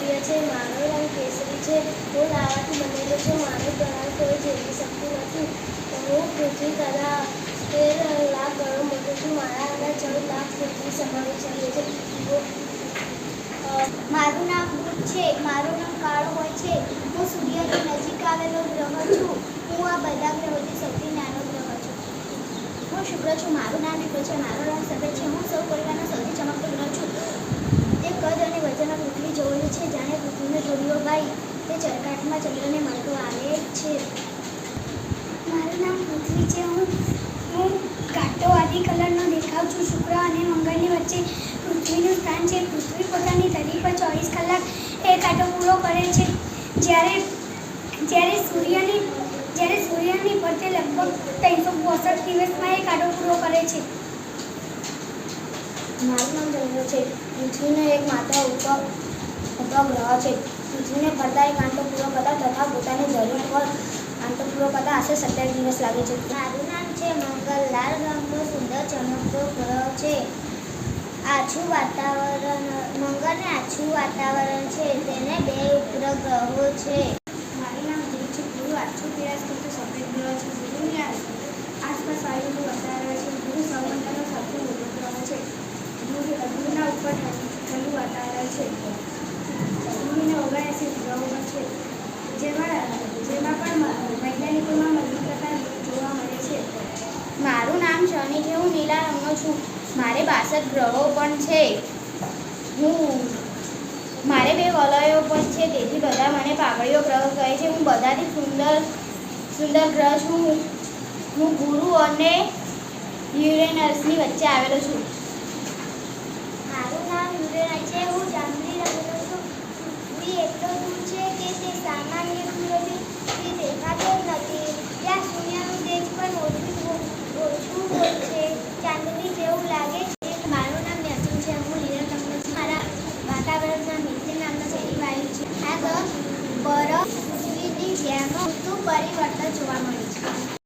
પ્રિય છે. મારો રંગ કેસરી છે. હું લાવાથી બનેલો છું. મારો ગળા કોઈ ઝેલી શકતું નથી. હું પૃથ્વી તથા 13 લાખ ગણો મોટો છું. મારા આગળ 14 લાખ પૃથ્વી સમાવી શકે છે. મારું નામ બુધ છે. મારો રંગ કાળો હોય છે. હું સૂર્યની નજીક આવેલો ગ્રહ છું. હું આ બધા ગ્રહોથી સૌથી નાનો ગ્રહ છું. હું શુક્ર છું. મારું નામ વિક્રમ છે. મારો રંગ સફેદ છે. હું સૌર પરિવારનો સૌથી ચમકતો ગ્રહ છું. તે કદ અને વજનમાં પૃથ્વી જેવો છે. જાણે પૃથ્વીનો જોડીઓ ભાઈ તે ચરકાટમાં ચંદ્રને મળતો આવે છે. મારું નામ પૃથ્વી છે. હું ઘાટો આદિ કલરનો દેખાવ છું. શુક્ર અને મંગળની વચ્ચે પૃથ્વીનું સ્થાન છે. પૃથ્વી પોતાની ધરી પર 24 કલાક એક આંટો પૂરો કરે છે. જ્યારે સૂર્યની ફરતે લગભગ 362 દિવસમાં એક આંટો પૂરો કરે છે. મારું નામ ચંદ્ર છે. પૃથ્વીનો એક માત્ર ઉપગ્રહ છે. પૃથ્વીને ફરતા એક આંટો પૂરો કરતા તથા પોતાની ધરી પર આંટો પૂરો કરતા આશરે 27 દિવસ લાગે છે. મારું નામ છે મંગળ. લાલ રંગનો સુંદર ચમકતો ગ્રહ છે. મંગળને આછું વાતાવરણ છે. તેને 2 ઉપગ્રહો છે. મારું નામ ગુરુ છે. ગુરુ આછું પીળાશ કરતો સફેદ ગ્રહ છે. ગુરુની આસપાસ વાયુનું વાતાવરણ છે. ગુરુ સૌરમંડળનો સૌથી મોટો ગ્રહ છે. ગુરુના ઉપર ઠંડુ વાતાવરણ છે. ગુરુના 79 ગ્રહો છે. જેમાં પણ વૈજ્ઞાનિકોમાં મલ્લિકાતા જોવા મળે છે. મારું નામ શનિ છે. હું નીલા રંગનો છું. મારે 62 ગ્રહો પણ છે. મારે 2 વલયો પણ છે. તેથી બધા મને પાગળીઓ ગ્રહ કહે છે. હું બધાથી સુંદર ગ્રહ છું. હું ગુરુ અને યુરેનસની વચ્ચે આવેલો છું. મારું નામ યુરેનસ છે.